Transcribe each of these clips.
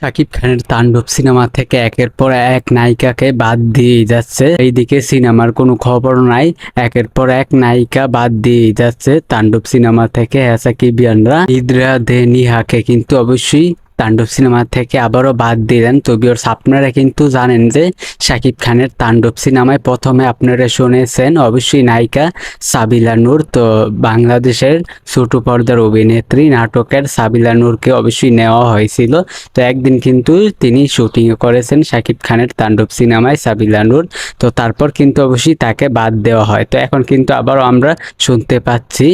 শাকিব খানের তাণ্ডব সিনেমা থেকে একের পর এক নায়িকাকে বাদ দিয়ে যাচ্ছে। এইদিকে সিনেমার কোনো খবর নাই, একের পর এক নায়িকা বাদ দিয়ে যাচ্ছে তাণ্ডব সিনেমা থেকে। সাকিবিয়ানরা নিদ্রা দে নিহাকে কিন্তু অবশ্যই তাণ্ডব সিনেমা থেকে আবারও বাদ দিলেন। তো ভিউয়ার্স, আপনারা কিন্তু জানেন যে শাকিব খানের তাণ্ডব সিনেমায় প্রথমে আপনারা শুনেছেন অবশ্যই নায়িকা সাবিলা নূর। তো বাংলাদেশের ছোট পর্দার অভিনেত্রী নাটকের সাবিলা নূরকে অবশ্যই নেওয়া হয়েছিল। তো একদিন কিন্তু তিনি শুটিং করেছেন শাকিব খানের তাণ্ডব সিনেমায় সাবিলা নূর। তো তারপর কিন্তু অবশ্যই তাকে বাদ দেওয়া হয়। তো এখন কিন্তু আবারও আমরা শুনতে পাচ্ছি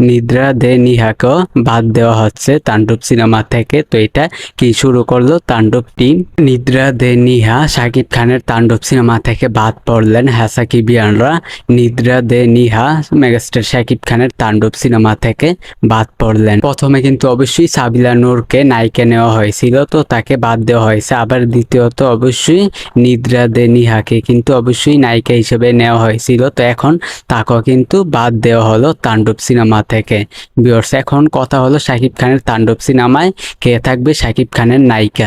নিদ্রা দে নিহাকেও বাদ দেওয়া হচ্ছে তাণ্ডব সিনেমা থেকে। তো এটা কি শুরু করলো তাণ্ডব টিম। নিদ্রা দে নিহা শাকিব খানের তাণ্ডব সিনেমা থেকে বাদ পড়লেন। সাকিবিয়ানরা নিদ্রা দে নিহা মেগাস্টার শাকিব খানের তাণ্ডব সিনেমা থেকে বাদ পড়লেন। প্রথমে কিন্তু অবশ্যই সাবিলা নূরকে নায়িকা নেওয়া হয়েছিল, তো তাকে বাদ দেওয়া হয়েছে। আবার দ্বিতীয়ত অবশ্যই নিদ্রা দে নিহাকে কিন্তু অবশ্যই নায়িকা হিসেবে নেওয়া হয়েছিল। তো এখন তাকেও কিন্তু বাদ দেওয়া হলো তাণ্ডব সিনেমা থেকে। ভিউয়ার্স, এখন কথা হলো শাকিব খানের তাণ্ডব সিনেমায় কে থাকবে শাকিব খানের নায়িকা।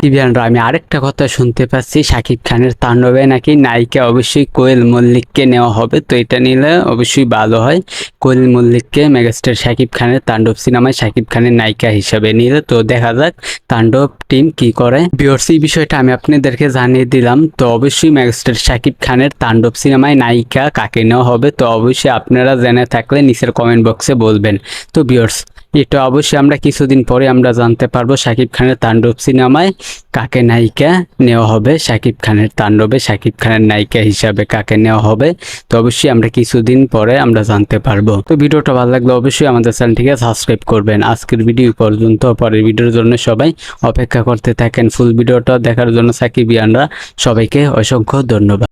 আমি আরেকটা কথা শুনতে পাচ্ছি, শাকিব খানের তাণ্ডবে নাকি নায়িকা অবশ্যই কোয়েল মল্লিককে নেওয়া হবে। তো এটা নিলে অবশ্যই ভালো হয়। কোয়েল মল্লিককে মেগাস্টার শাকিব খানের তাণ্ডব সিনেমায় শাকিব খানের নায়িকা হিসেবে নিলে। তো দেখা যাক তাণ্ডব টিম কি করে। ভিউয়ার্স, এই বিষয়টা আমি আপনাদেরকে জানিয়ে দিলাম। তো অবশ্যই মেগাস্টার শাকিব খানের তাণ্ডব সিনেমায় নায়িকা কাকে নেওয়া হবে, তো অবশ্যই আপনারা জেনে থাকলে নিচের কমেন্ট বক্সে বলবেন। তো ভিউয়ার্স, এটা অবশ্যই আমরা কিছুদিন পরে আমরা জানতে পারবো শাকিব খানের তাণ্ডব সিনেমায় কাকে নায়িকা নেওয়া হবে। শাকিব খানের তাণ্ডবে শাকিব খানের নায়িকা হিসাবে কাকে নেওয়া হবে, তো অবশ্যই আমরা কিছুদিন পরে আমরা জানতে পারবো। তো ভিডিওটা ভালো লাগলে অবশ্যই আমাদের চ্যানেলটিকে সাবস্ক্রাইব করবেন। আজকের ভিডিও পর্যন্ত, পরের ভিডিওর জন্য সবাই অপেক্ষা করতে থাকেন। ফুল ভিডিওটা দেখার জন্য সাকিবিয়ানরা সবাইকে অসংখ্য ধন্যবাদ।